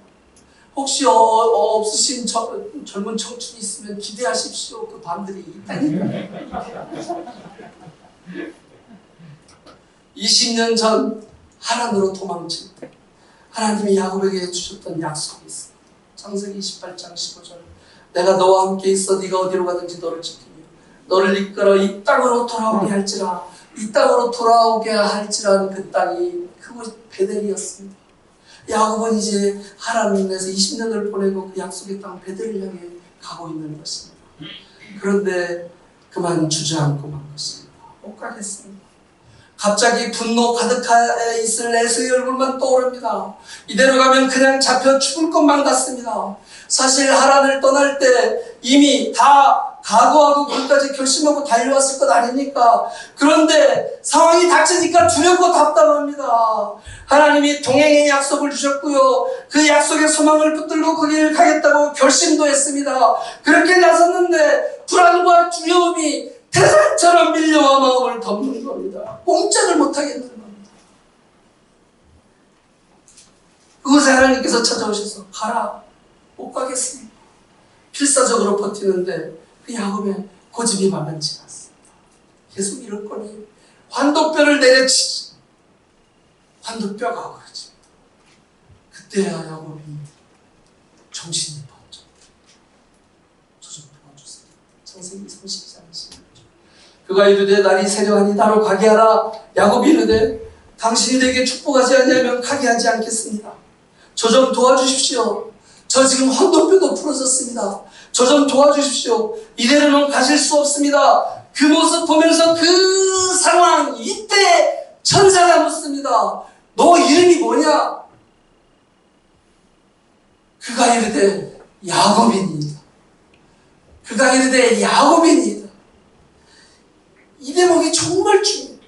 혹시 없으신 젊은 청춘이 있으면 기대하십시오. 그 밤들이 있다니까. 20년 전 하란으로 도망칠 때 하나님이 야곱에게 주셨던 약속이 있어요. 창세기 28장 15절. 내가 너와 함께 있어 네가 어디로 가든지 너를 지키며 너를 이끌어 이 땅으로 돌아오게 할지라. 이 땅으로 돌아오게 할지라는 그 땅이 그곳 베델이었습니다. 야곱은 이제 하란에서 20년을 보내고 그 약속의 땅 베델을 향해 가고 있는 것입니다. 그런데 그만 주저앉고 만 것입니다. 못 가겠습니다. 갑자기 분노 가득해 있을 에서의 얼굴만 떠오릅니다. 이대로 가면 그냥 잡혀 죽을 것만 같습니다. 사실 하란을 떠날 때 이미 다 각오하고 거기까지 결심하고 달려왔을 것 아닙니까? 그런데 상황이 닥치니까 두렵고 답답합니다. 하나님이 동행의 약속을 주셨고요. 그 약속의 소망을 붙들고 그 길을 가겠다고 결심도 했습니다. 그렇게 나섰는데 불안과 두려움이 태산처럼 밀려와 마음을 덮는 겁니다. 꼼짝을 못하겠는 겁니다. 그곳에 하나님께서 찾아오셔서 가라. 못 가겠습니다. 필사적으로 버티는데 그 야곱의 고집이 만만치 않습니다. 계속 이럴 거니 환도뼈를 내려치지. 환도뼈가 그러지. 그때야 야곱이 정신이 번져. 저 좀 도와주세요. 창세기 32장 16절. 그가 이르되 날이 새려하니 나로 가게 하라. 야곱이 이르되 당신이 내게 축복하지 않냐면 가게 하지 않겠습니다. 저 좀 도와주십시오. 저 지금 환도뼈도 부러졌습니다. 저 좀 도와주십시오. 이대로는 가실 수 없습니다. 그 모습 보면서 그 상황 이때 천사가 묻습니다. 너 이름이 뭐냐? 그가 이르되 야곱이니이다. 그가 이르되 야곱이니이다. 이 대목이 정말 중요해요.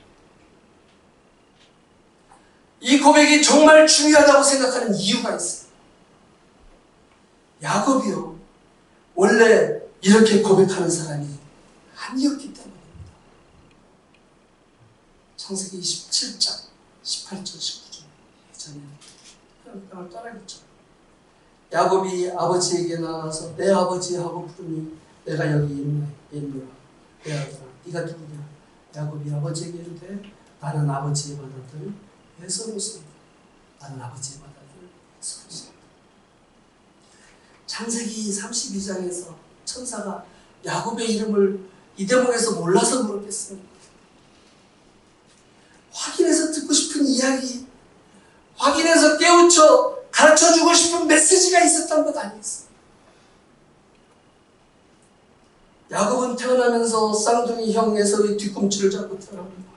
이 고백이 정말 중요하다고 생각하는 이유가 있어요. 야곱이요. 원래 이렇게 고백하는 사람이 아니었기 때문입니다. 창세기 27장 18절 19절 예전에 그런 땅을 떠나겠죠. 야곱이 아버지에게 나가서 내 아버지 하고 부르니 내가 여기 있노라. 내 아들아 네가 누구냐? 야곱이 아버지에게 이르되 나는 아버지의 맏아들 에서로서이다. 나는 아버지의 맏아들 에서로서이다. 창세기 32장에서 천사가 야곱의 이름을 이 대목에서 몰라서 그렇겠습니까? 확인해서 듣고 싶은 이야기, 확인해서 깨우쳐 가르쳐주고 싶은 메시지가 있었던 것 아니겠어요? 야곱은 태어나면서 쌍둥이 형 에서의 뒤꿈치를 잡고 태어납니다.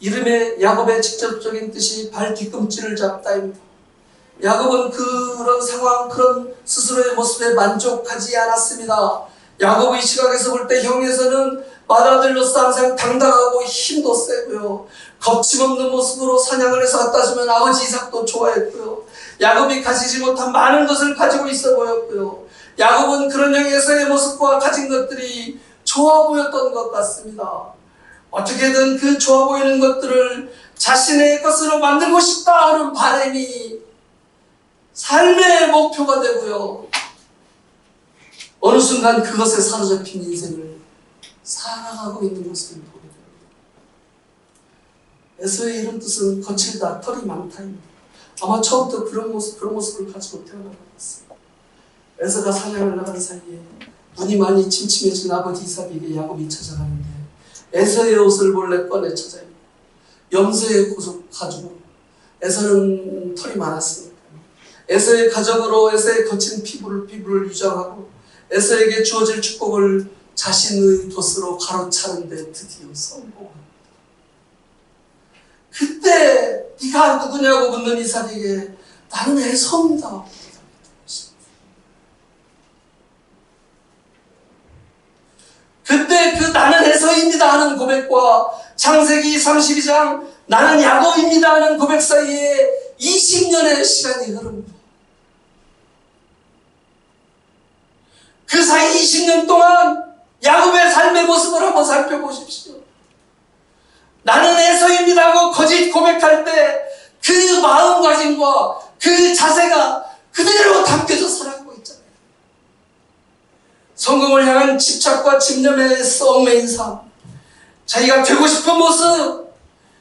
이름의 야곱의 직접적인 뜻이 발 뒤꿈치를 잡다입니다. 야곱은 그런 상황, 그런 스스로의 모습에 만족하지 않았습니다. 야곱의 시각에서 볼 때 형에서는 맏아들로서 항상 당당하고 힘도 세고요. 겁침없는 모습으로 사냥을 해서 갖다 주면 아버지 이삭도 좋아했고요. 야곱이 가지지 못한 많은 것을 가지고 있어 보였고요. 야곱은 그런 형에서의 모습과 가진 것들이 좋아 보였던 것 같습니다. 어떻게든 그 좋아 보이는 것들을 자신의 것으로 만들고 싶다 하는 바람이 삶의 목표가 되고요. 어느 순간 그것에 사로잡힌 인생을 살아가고 있는 것을 보게 됩니다. 에서의 이런 뜻은 거칠다, 털이 많다입니다. 아마 처음부터 그런 모습을 가지고 태어난 것 같습니다. 에서가 사냥을 나간 사이에 눈이 많이 침침해진 아버지 이삭에게 야곱이 찾아가는데 에서의 옷을 몰래 꺼내 찾아입니다. 염소의 가죽으로. 에서는 털이 많았으니까. 에서의 가죽으로 에서의 거친 피부를 유장하고 에서에게 주어질 축복을 자신의 돛으로 가로차는데 드디어 성공합니다. 그때 네가 누구냐고 묻는 이삭에게 나는 에서입니다. 그때 그 나는 에서입니다 하는 고백과 창세기 32장 나는 야곱입니다 하는 고백 사이에 20년의 시간이 흐릅니다. 그 사이 20년 동안 야곱의 삶의 모습을 한번 살펴보십시오. 나는 에서입니다 하고 거짓 고백할 때 그 마음가짐과 그 자세가 그대로 담겨져 살아가고 있잖아요. 성공을 향한 집착과 집념에 얽매인 삶, 자기가 되고 싶은 모습,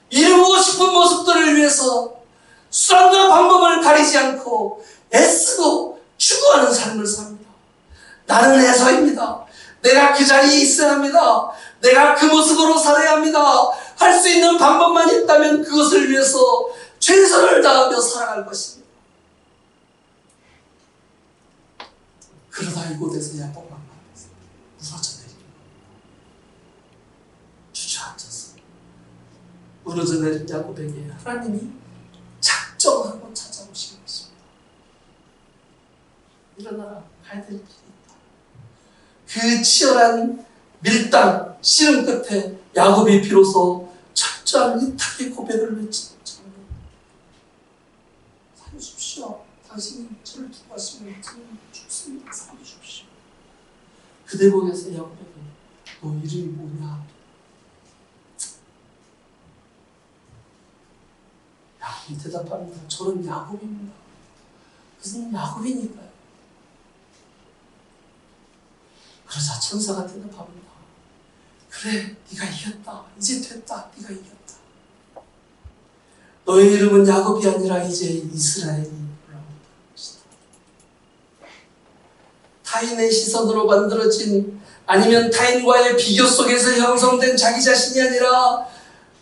이루고 싶은 모습들을 위해서 수단과 방법을 가리지 않고 애쓰고 추구하는 삶을 삽니다. 나는 에서입니다. 내가 그 자리에 있어야 합니다. 내가 그 모습으로 살아야 합니다. 할 수 있는 방법만 있다면 그것을 위해서 최선을 다하며 살아갈 것입니다. 그러다 이곳에서 야곱과 만나서 무너져 내립니다. 주저앉아서 무너져 내린 야곱에게 하나님이 작정하고 찾아오신 것입니다. 일어나라, 가야 될 길이 있다. 그 치열한 밀당, 씨름 끝에 야곱이 비로소 철저한 이탁의 고백을 외치는 것처럼 살려주십시오. 당신이 저를 두고 가시면 저는 죽습니다. 살려주십시오. 그 대목에서 야곱에게 너 이름이 뭐냐? 야곱이 대답합니다. 저는 야곱입니다. 무슨 야곱이니까요. 그러자 천사가 대답합니다. 그래, 네가 이겼다. 이제 됐다. 네가 이겼다. 너의 이름은 야곱이 아니라 이제 이스라엘이 올라온다. 타인의 시선으로 만들어진 아니면 타인과의 비교 속에서 형성된 자기 자신이 아니라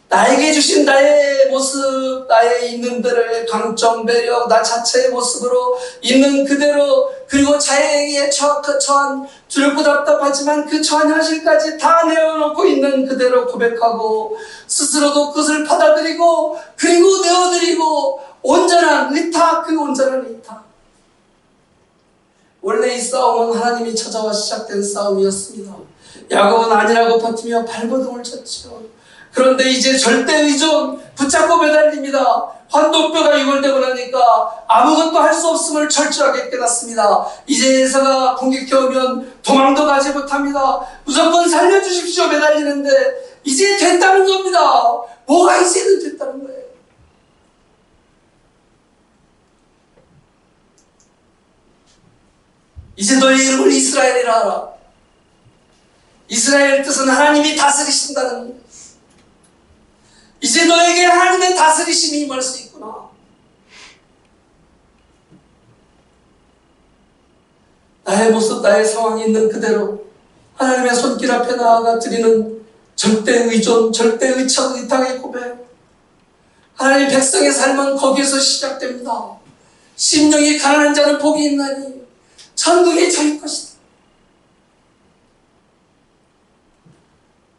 나에게 주신 나의 모습, 나의 있는 대로의 강점, 매력, 나 자체의 모습으로 있는 그대로, 그리고 자에게 처한 두렵고 답답하지만 그 처한 현실까지 다 내어놓고 있는 그대로 고백하고 스스로도 그것을 받아들이고 그리고 내어드리고 온전한 의탁, 그 온전한 의탁. 원래 이 싸움은 하나님이 찾아와 시작된 싸움이었습니다. 야곱은 아니라고 버티며 발버둥을 쳤죠. 그런데 이제 절대 의존 붙잡고 매달립니다. 환도뼈가 유골되고 나니까 아무것도 할 수 없음을 철저하게 깨닫습니다. 이제 에서가 공격해 오면 도망도 가지 못합니다. 무조건 살려주십시오 매달리는데 이제 됐다는 겁니다. 뭐가 이제는 됐다는 거예요. 이제 너의 이름을 이스라엘이라 하라. 이스라엘 뜻은 하나님이 다스리신다는 거예요. 이제 너에게 하나님의 다스리심이 임할 수 있구나. 나의 모습, 나의 상황이 있는 그대로 하나님의 손길 앞에 나아가 드리는 절대 의존, 절대 의착, 의탁의 고백. 하나님의 백성의 삶은 거기에서 시작됩니다. 심령이 가난한 자는 복이 있나니 천국이 저희 것이다.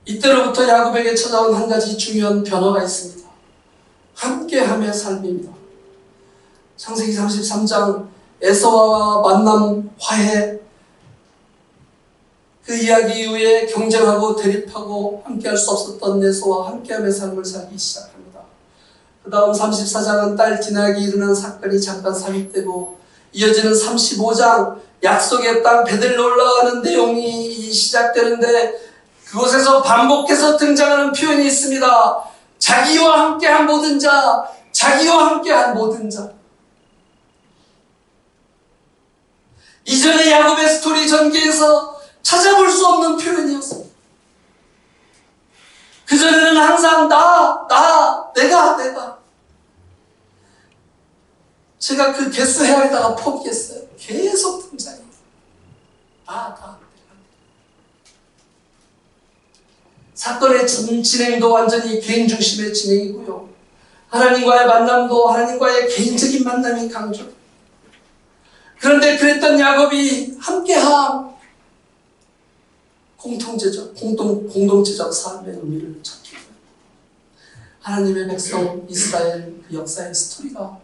이때로부터 야곱에게 찾아온 한 가지 중요한 변화가 있습니다. 함께함의 삶입니다. 창세기 33장 에서와 만남 화해, 그 이야기 이후에 경쟁하고 대립하고 함께할 수 없었던 에서와 함께함의 삶을 살기 시작합니다. 그 다음 34장은 딸 디나에게 일어난 사건이 잠깐 삽입되고 이어지는 35장 약속의 땅 베들로 올라가는 내용이 시작되는데 그곳에서 반복해서 등장하는 표현이 있습니다. 자기와 함께한 모든 자, 자기와 함께한 모든 자. 이전의 야곱의 스토리 전개에서 찾아볼 수 없는 표현이었습니다. 그전에는 항상 내가. 제가 그 개수 헤아리다가 포기했어요. 계속 등장해요. 나. 사건의 진행도 완전히 개인 중심의 진행이고요. 하나님과의 만남도 하나님과의 개인적인 만남이 강조. 그런데 그랬던 야곱이 함께함, 공동체적 삶의 의미를 찾게 됩니다. 하나님의 백성 이스라엘 그 역사의 스토리가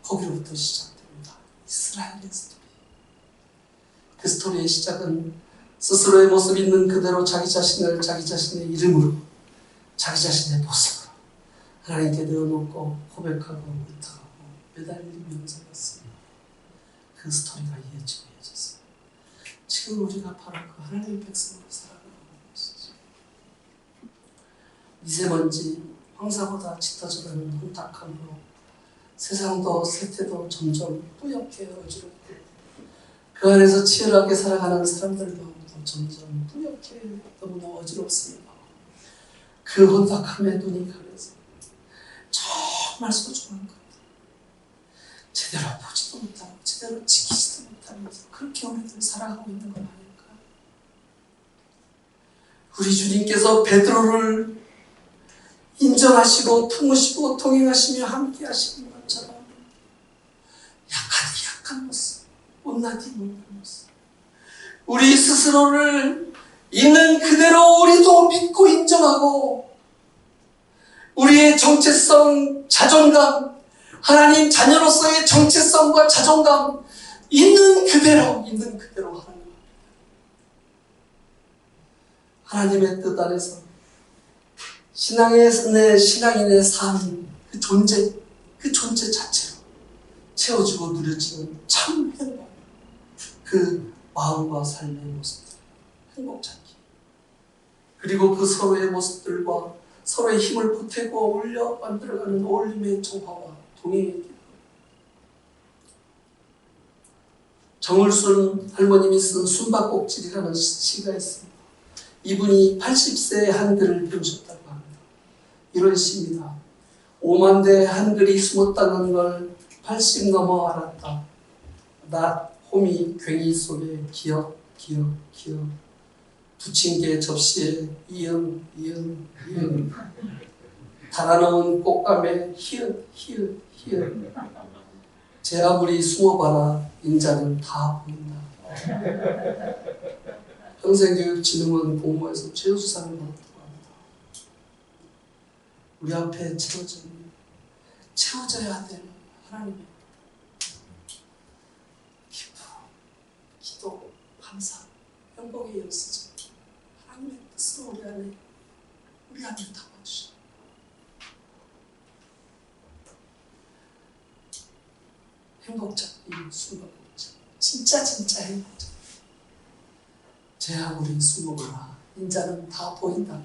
거기로부터 시작됩니다. 이스라엘의 스토리. 그 스토리의 시작은 스스로의 모습 있는 그대로 자기 자신을 자기 자신의 이름으로 자기 자신의 모습으로 하나님께 내어놓고 고백하고 의탁하고 매달리면서였습니다. 그 스토리가 이어졌습니다. 지금 우리가 바로 그 하나님의 백성으로 살아가고 있는 것이죠. 미세먼지, 황사보다 짙어져가는 혼탁함으로 세상도 세태도 점점 뿌옇게 어지럽고 그 안에서 치열하게 살아가는 사람들도 점점 뿌옇게 너무나 어지럽습니다. 그 혼탁함에 눈이 가려서 정말 소중한 것. 제대로 보지도 못하고 제대로 지키지도 못하면서 그렇게 우리들 살아가고 있는 건 아닐까? 우리 주님께서 베드로를 인정하시고 품으시고 동행하시며 함께 하시는 것처럼 약한 모습, 못난 모습, 우리 스스로를 있는 그대로 우리도 믿고 인정하고 우리의 정체성, 자존감, 하나님 자녀로서의 정체성과 자존감 있는 그대로 하나님의 뜻 안에서 신앙인의 삶, 그 존재 자체로 채워지고 누려지는 참 행복, 그 마음과 삶의 모습들, 행복 찾기. 그리고 그 서로의 모습들과 서로의 힘을 보태고 올려 만들어가는 어울림의 조화와 동행의 길. 정을순 할머님이 쓴 숨바꼭질이라는 시가 있습니다. 이분이 80세에 한글을 배우셨다고 합니다. 이런 시입니다. 5만 대의 한글이 숨었다는 걸 80 넘어 알았다. 나 호미 괭이 속에 기억 부침개 접시에 이응 달아놓은 꽃감에 히읗 제 아무리 숨어봐라 인자는 다 보인다. 평생교육진흥원 공모에서 최우수상을 받았다고 합니다. 우리 앞에 채워져야 될 하나님의 기도, 감사, 행복의 열쇠죠. 하나님의 뜻으로 우리 안에 담아주셔. 행복 찾기, 숨바꼭질. 진짜 행복 찾기. 제 아무리 숨어보라 인자는 다 보인다.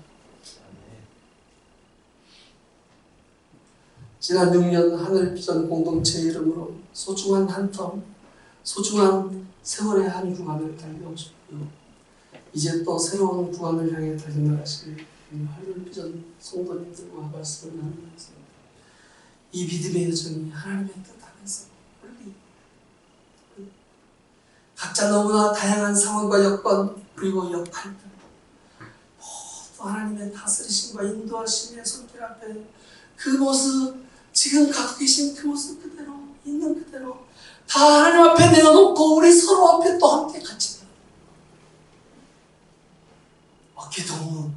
지난 6년 하늘비전 공동체 이름으로 소중한 한 텀, 소중한 세월의 한 구간을 달려오셨고요. 이제 또 새로운 구간을 향해 달려나가실 하늘비전 성도님들과 말씀을 나누면서 이 믿음의 여정이 하나님의 뜻 안에서 빨리 각자 너무나 다양한 상황과 여건 그리고 역할들 모두 하나님의 다스리심과 인도하심의 손길 앞에 그 모습 지금 갖고 계신 그 모습 그대로 있는 그대로 다 하나님 앞에 내어놓고 우리 서로 앞에 또 함께 같이 어깨동무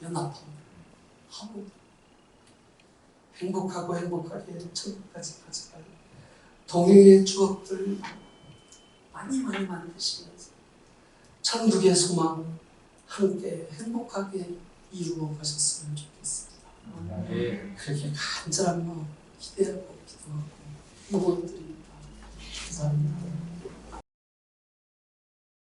연합하고 행복하게 천국까지 가져갈 동행의 추억들 많이 만드시면서 천국의 소망 함께 행복하게 이루어 가셨으면 좋겠습니다. 그렇게 간절한 마음 기대하고 기도하고 응원드립니다. 감사합니다.